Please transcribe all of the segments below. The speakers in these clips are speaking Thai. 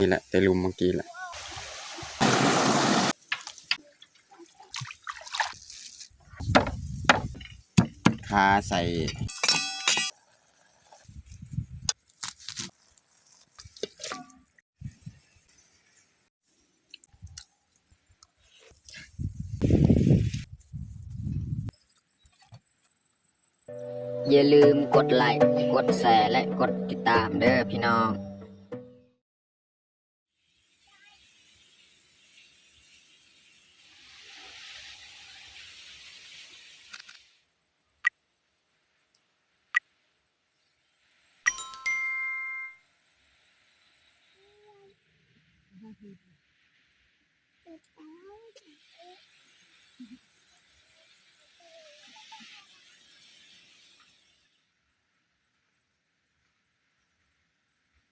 นี่แหละแต่ลุมเมื่อกี้แหละคาใส่อย่าลืมกดไลค์กดแชร์และกดติดตามเด้อพี่น้อง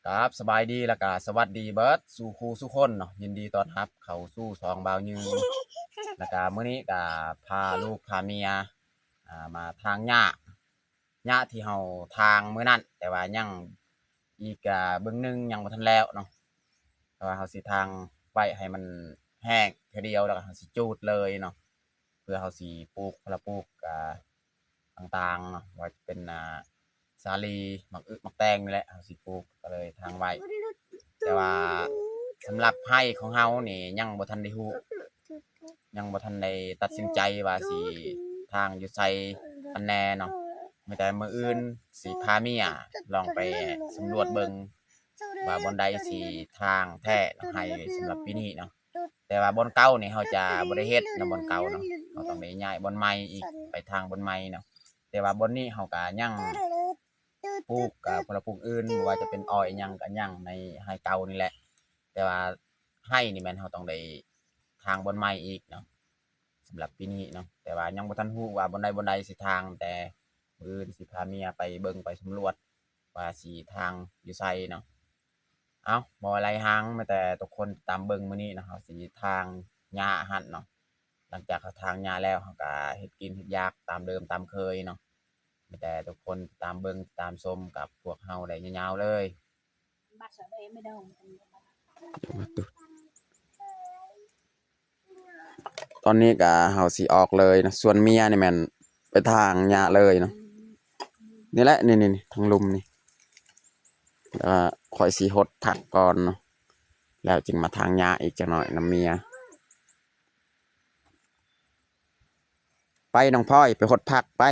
ครับสบายดีแล้วก็สวัสดีเบิร์ดสู่ครูสุคนเนาะยินดีต้อนรับเข้าสู่ซองบาวยืนแล้วก็มื้อนี้ก็พาลูกพาเมียมาทางหญ้าที่เฮาทางมื้อนั้นแต่ว่ายังอีกเบื้องหนึงยังบ่ทันแล้วเนาะแต่ว่าเฮาสิทางไว้ให้มันแห้งเทื่อเดียวแล้วก็เฮาสิจูดเลยเนาะเพื่อเฮาสิปลูกพละปลูกต่างๆเนาะว่าจะเป็นสาลีหมักอึกหมักแตงนี่แหละเฮาสิปลูกก็เลยทางไว้แต่ว่าสำหรับไร่ของเฮานี่ยังบ่ทันได้ฮู้ยังบ่ทันได้ตัดสินใจว่าสิทางอยู่ไสอันแน่เนาะมีแต่มื้ออื่นสิพาเมียลองไปสำรวจเบิ่งว่าบ่อนใดสิทางแท้เนาะให้สำหรับปีนี้เนาะแต่ว่าบ่อนเก่านี่เฮาจะบ่ได้เฮ็ดนะบ่อนเก่าเนาะเฮาต้องได้ย้ายบ่อนใหม่อีกไปทางบ่อนใหม่เนาะแต่ว่าบ่อนนี้เฮาก็ยังปลูกพละปลูกอื่นบ่ว่าจะเป็นอ้อยหยังก็ยังในไร่เก่านี่แหละแต่ว่าไร่นี่แม่นเฮาต้องได้ทางบ่อนใหม่อีกเนาะสำหรับปีนี้เนาะแต่ว่ายังบ่ทันฮู้ว่าบ่อนใดสิทางแต่มื้ออื่นสิพาเมียไปเบิ่งไปสำรวจว่าสิทางอยู่ไสเนาะเอ้าบ่อะไรหางมาแต่ทุกคนตามเบิ่งมื้อนี้เนาะเฮาสิทางหญ้าหั่นเนาะหลังจากเขาทางหญ้าแล้วเฮาก็เฮ็ดกินเฮ็ดอยากตามเดิมตามเคยเนาะมีแต่ทุกคนตามเบิ่งตามชมกับพวกเฮาได้ยาวๆเลยตอนนี้ก็เฮาสิออกเลยนะส่วนเมียนี่แม่นไปทางหญ้าเลยเนาะนี่แหละนี่ๆๆทางลุมนี่แล้วก็ค่อยสิหดผักก่อนเนาะแล้วจึงมาทางหญ้าอีกจักหน่อยนำเมียไปน้องพลอยไปหดผักไป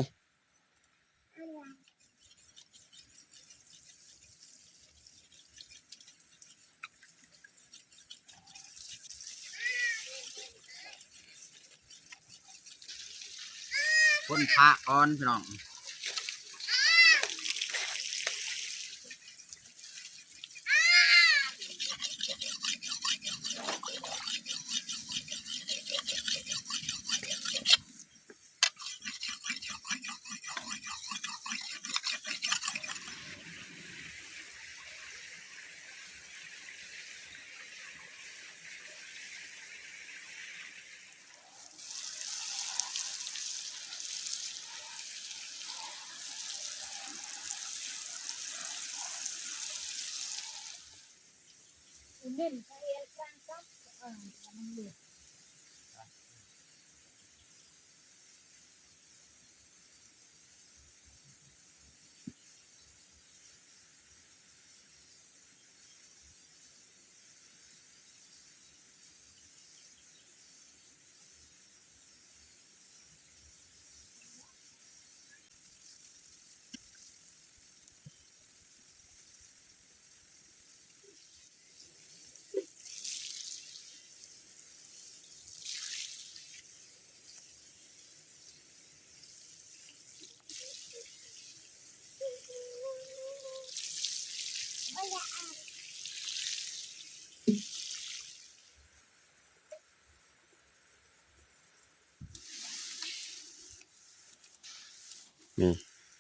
คนผักก่อนพี่น้อง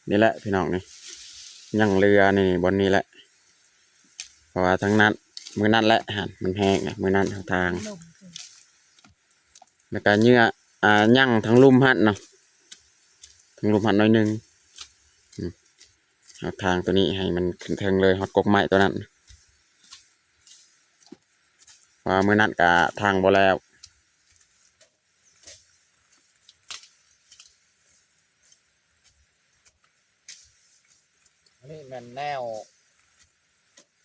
นี่แหละพี่น้องนี่ยังเรือนี่บนนี้แหละเพราะว่าทั้งนั้นมือนั้นแหละหันมันแห้งนะมือนั้นทางแล้วก็เนื้อยั่งทั้งลุ่มหันเนาะทั้งลุ่มหันน้อยนึงเอาทางตัวนี้ให้มันขึ้นเทิงเลยฮอดกกไม้ตัวนั้น ว่ามื้อนั้นก็ทางบ่แล้วนี่แม่นแนว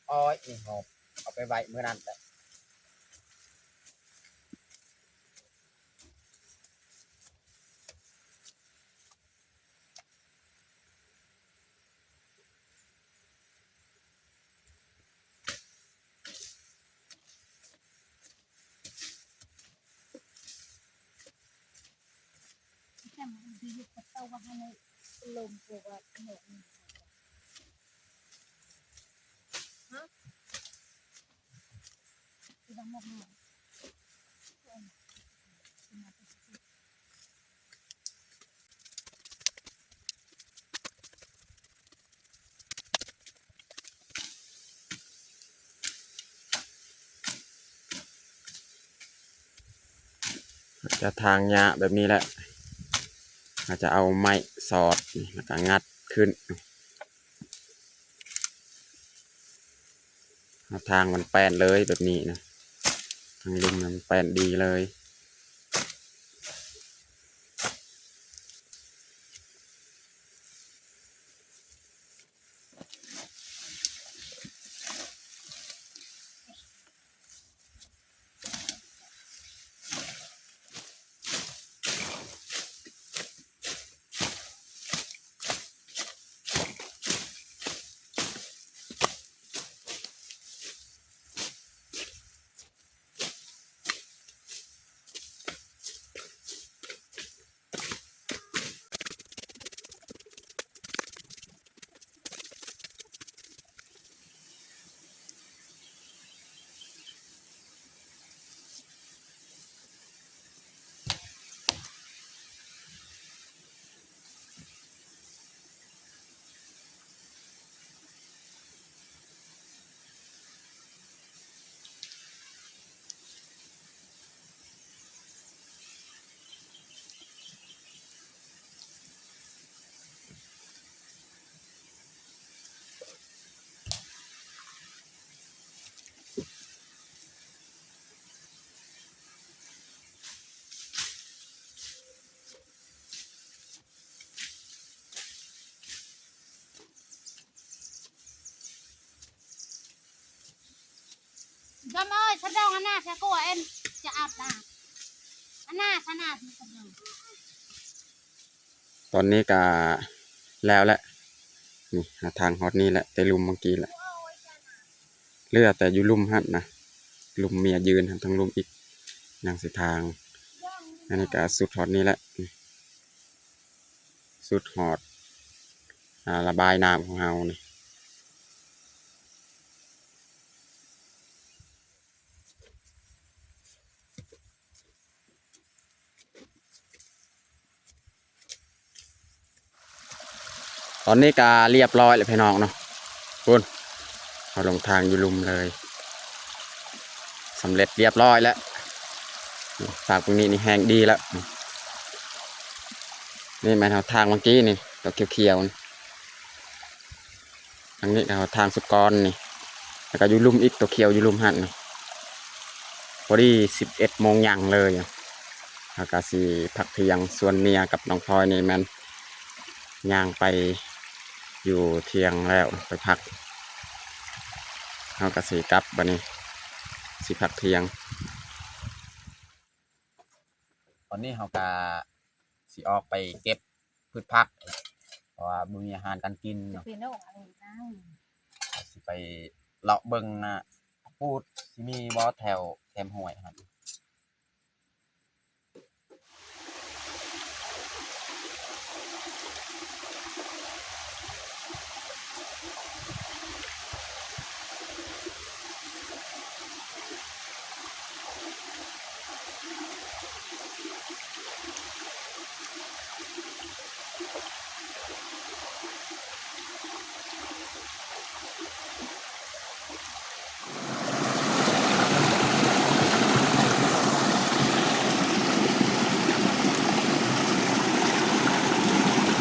อ้อยนี่หอบเอาไปไว้มื้อนั้นแหละ แต่มันดีอยู่กับเต้าว่าให้ในลมปลูกว่าขนมฮะที่บางหมกหน่อยจะทางหญ้าแบบนี้แหละอาจจะเอาไม้สอดแล้วก็งัดขึ้นทางมันแป้นเลยแบบนี้นะทางลุมมันแป้นดีเลยจำเอ้ยฉันเดาอันน่าฉันก็ว่าเอ็นจะอาบน้ำอันน่าฉันอาบที่กำลัง ตอนนี้ก็แล้วแหละนี่ทางฮอตนี่แหละแต่ลุมเมื่อกี้แหละเลือแต่อยู่ลุมฮัดนะลุมเมียยืนทั้งลุมอีกอย่างสิทางอันนี้ก็สุดฮอตนี่แหละสุดฮอตระบายน้ำของเรานี่ตอนนี้ก็เรียบร้อยเลยพี่น้องเนาะคุณเอาลงทางอยู่ลุมเลยสำเร็จเรียบร้อยแล้วฝากตรงนี้นี่แห้งดีแล้วนี่แม่นเอาทางเมื่อกี้นี่ตัวเขียวๆทางนี้เอาทางสุกรนี่แล้วก็อยู่ลุมอีกตัวเขียวอยู่ลุมหันนี่พอดี11 โมงยังเลยอากาศพักเที่ยงส่วนเมียกับน้องพลอยนี่แมันย่างไปอยู่เที่ยงแล้วไปพักเอากระสีกลับบันนี้สิพักเที่ยงตอนนี้เขากะสิออกไปเก็บพืชผักเพราะว่ามีอาหารการกิน จะ เนาะ เป็นโรคอะไรนะ สิไปเลาะเบิ่งนะพูดสิมีบอสแถวแคมห้วยครับ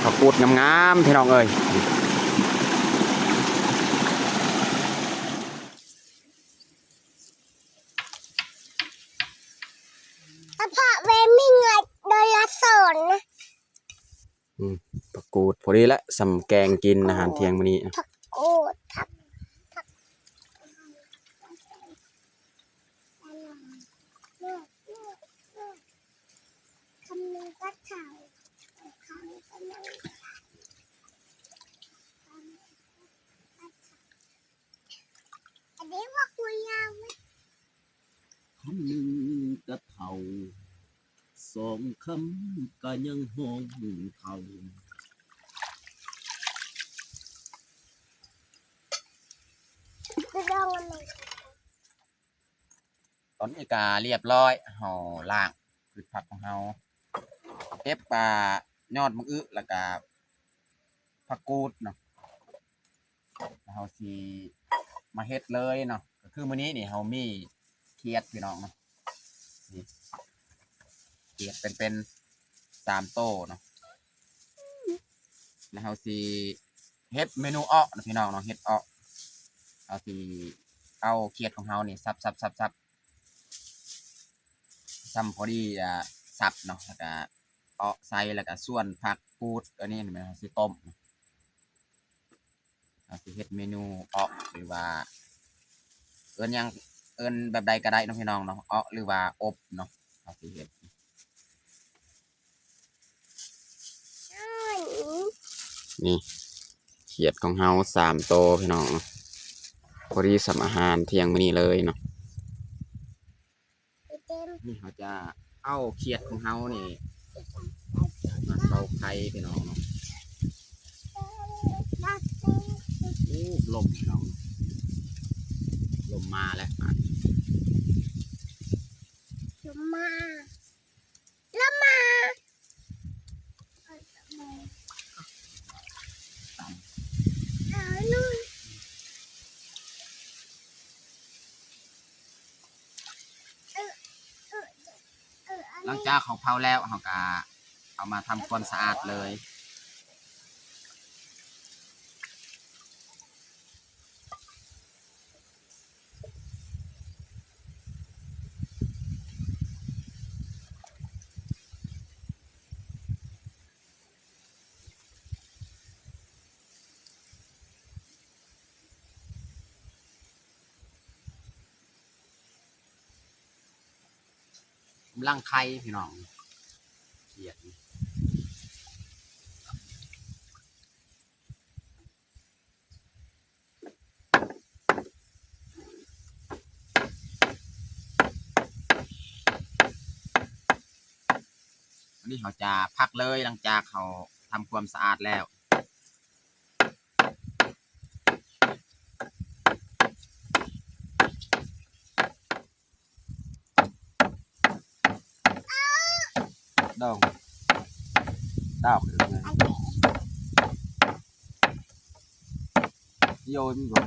เขาพูดงามๆพี่น้องเอ้ย ผักกูดพอดีละสำแกงกินอาหารเที่ยงมื้อนี้ ผักกูดคำนึงก็เท่าคำนึงก็นั่งอันนี้ว่าคุยยาวไหม คำหนึ่งกะเท่าสองคำก็ยังห้องเท่า คือดองอะไร ตอนนี้ก็เรียบร้อยเฮาล้างพืชผักของเฮาเก็บยอดมะอึแล้วก็ผักกูดเนาะแล้วเฮาสิมาเฮ็ดเลยเนาะก็คือมื้อนี้นี่เฮามีเขียดพี่น้องเนาะนี่เขียดเป็น3โตเนาะแล้วเฮาสิเฮ็ดเมนูอ้อนะพี่น้องเนาะเฮ็ดอ้อเฮาสิเอาเขียดของเฮานี่สับซ้ำพอดีสับเนาะแล้วก็เอาใส่แล้วก็ส่วนผักกูดอันนี้มันสิต้มเอาสิเฮ็ดเมนูเอาหรือว่าเอิ้นหยังเอิ้นแบบใดก็ได้เนาะพี่น้องเนาะเอาหรือว่าอบเนาะเอาสิเฮ็ดนี่เขียดของเฮา3โตพี่น้องพอดีสำอาหารเที่ยงมื้อนี้เลยเนาะนี่เขาจะเอาเขียดของเฮานี่มาเข้าไข่พี่น้องเนาะโอ้ลมพี่น้องลมมาแล้วลมมาแล้วมานู่น หลังจากเขาเผาแล้วเขาก็เอามาทำความสะอาดเลยกำลังไข่พี่น้องเขียดวันนี้เขาจะพักเลยหลังจากเขาทำความสะอาดแล้วดองดาวคือไงโยนก่อน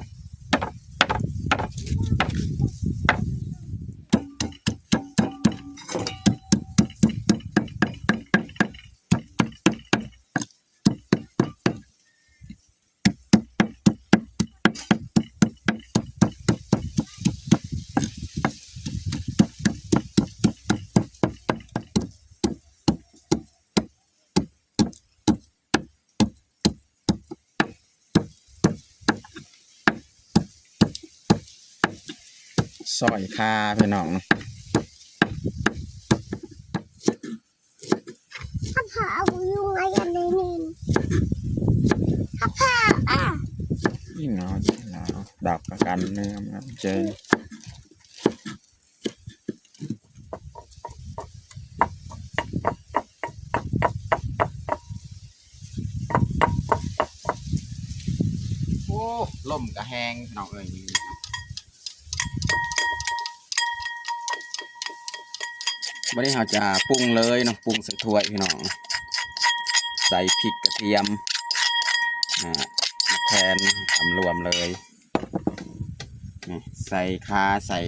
ซอยคาพี่น้อง ถ้าผ่าเอาอยู่ไงอันนี้นี่ถ้าผ่านี่เนาะดับประกันเนื้อมันเจนโอ้ลมกระแหงพี่น้องเอ้ยวันนี้เราจะปรุงเลยเนาะปรุงใส่ถ้วยพี่น้องใส่พริกกระเทียมแทนตำรวมเลยนี่ใส่ข่าใส่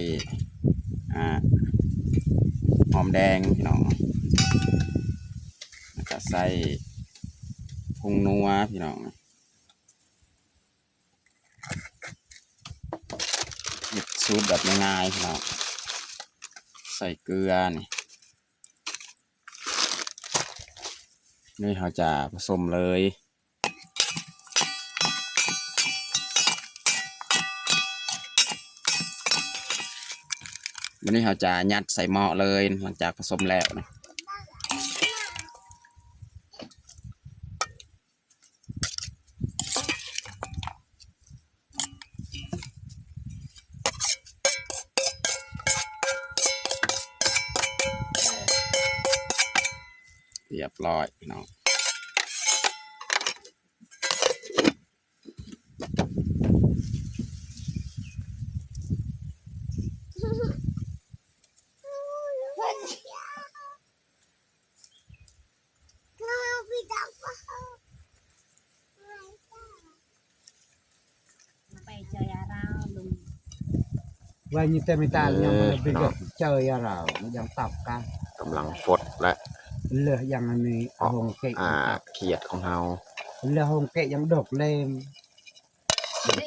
หอมแดงพี่น้องแล้วก็ใส่ผงนัวพี่น้องเฮ็ดสูตรแบบง่ายๆพี่น้องใส่เกลือนี่ นี่เราจะผสมเลยวันนี้เราจะยัดใส่หม้อเลยหลังจากผสมแล้วนะเรียบร้อยพี่น้องไปเจอยาเราลุง Và như thế mình ta nhằm bây giờ chơi ra rồi nóยังตับกัน กำลังฟดและ เลือยังอันนี้หงเกะ เขียดของเรา เลือหงเกะยังดกเล่ม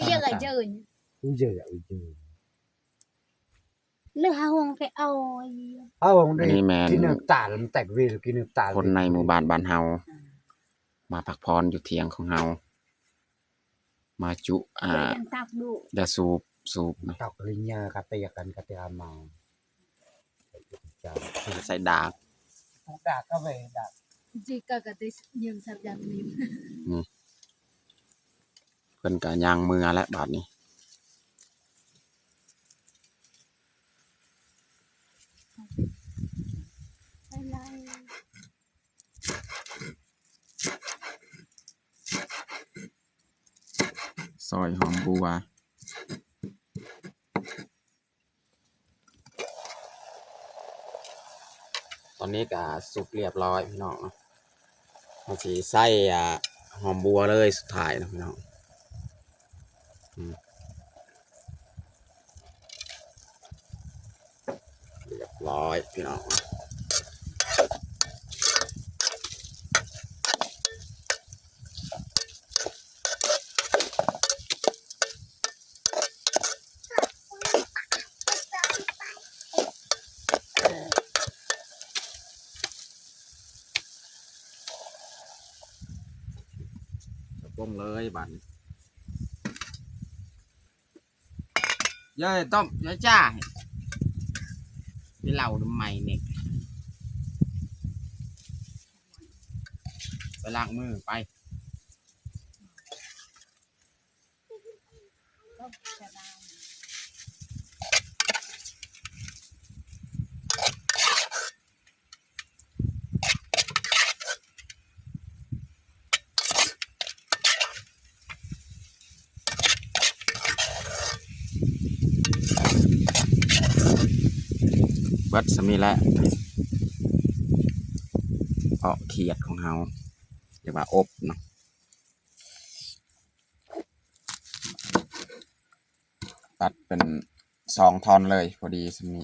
เยอะเลยเจอ อุ้ยเจออุ้ยเจอ เลือดหงไปเอา เอาหง อัน ได้ นี้แมน กินน้ำตาลมันแตกเวลกินน้ำตาล คนในหมู่บ้านบ้านเฮามาพักพรอยู่เถียงของเฮามาจุยังตับดู ยาสูบนะ ตอกลิญญากระเตียกันกระเตียเมาจ้า ใส่ดาบ ดากก็ไปดาก จีก็กระติยืมสับยังมี เพิ่นก็ย่างมือและบาดนี้ซอยหอมบัวตอนนี้ก็สุกเรียบร้อยพี่น้องเนาะมันสิใส่หอมบัวเลยสุดท้ายนะพี่น้องเรียบร้อยพี่น้องต้มเลยบัดเย้ต้มจ้าพี่เหล่าทำไมเนี่ยไปล้างมือไปเบิดสมีแล้วเพาะเขียดของเฮาเรียกว่าอบเนาะตัดเป็น2 ท่อนเลยพอดีสมี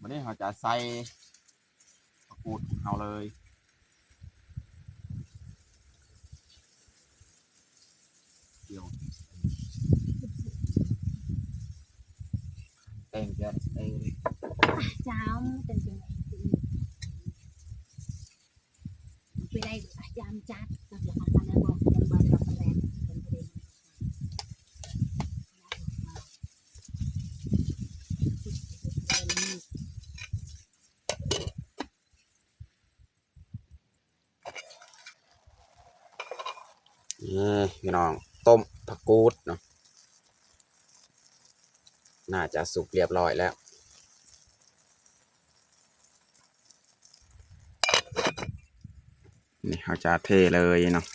วันนี้เราจะใส่ผักกูดของเราเลยเดี๋ยวเต็งจะเต็ง เช้าเป็นยังไงไปได้ยามจัดกับหลักการนั้นบอกยังบางกับแรงเป็นประเด็นนี่พี่น้องต้มผักกูดเนาะน่าจะสุกเรียบร้อยแล้วนี่เราจะเทเลยเนาะ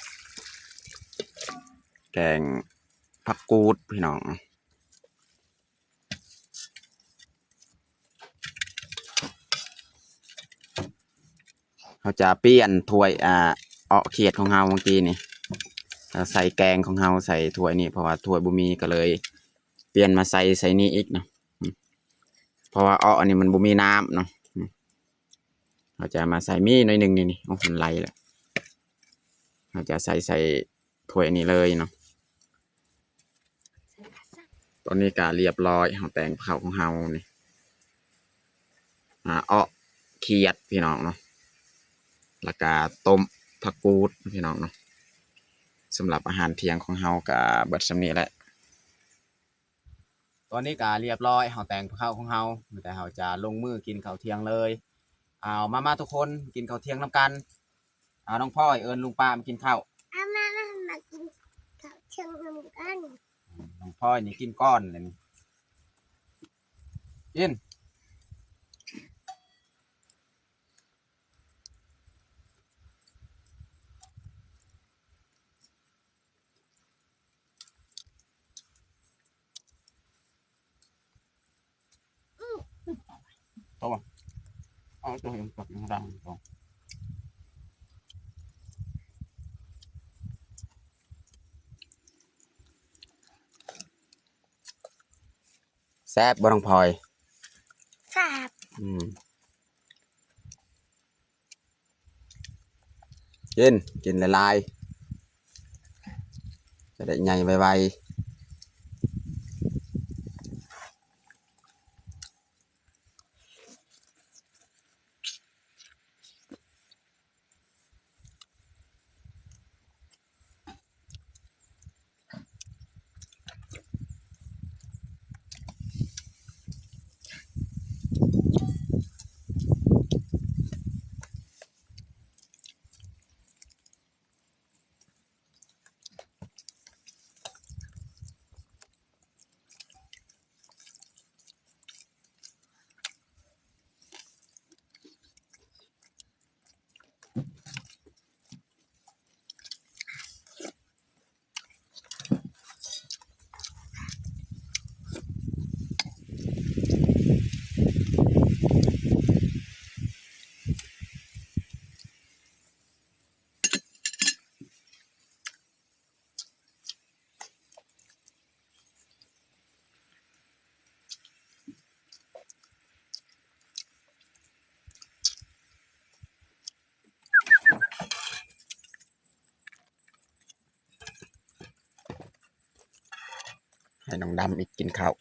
แกงผักกูดพี่น้องเราจะเปลี่ยนถ้วยเขียดของเราเมื่อกี้นี่ใส่แกงของเราใส่ถ้วยนี่เพราะว่าถ้วยบุมีก็เลยเปลี่ยนมาใส่นี่อีกเนาะเพราะว่าอันนี้มันบุมีน้ำเนาะเราจะมาใส่มีหน่อยหนึ่งนี่โอ้มันไหลแล้ว เราจะใส่ถ้วยนี้เลยเนาะตอนนี้ก็เรียบร้อยเราแต่งข้าวของเรานี่เขียดพี่น้องเนาะแล้วก็ต้มผักกูดพี่น้องเนาะสำหรับอาหารเที่ยงของเราก็เบิดส่ำนี้แหละตอนนี้ก็เรียบร้อยเราแต่งข้าวของเราแต่เราจะลงมือกินข้าวเที่ยงเลยเอามาทุกคนกินข้าวเที่ยงนำกันเอาน้องพ่อยเอิญลุงป้ามากินข้าว เอามากินข้าวเชียงนำกัน น้องพ่อยนี่กินก้อนเลยนี่กินตัวเอาตัวเองกับยังรังตัวแซ่บบ่น้องพลอย ครับ กินละลายๆจะได้ใหญ่ไวๆให้น้องดำอีกกินข้าว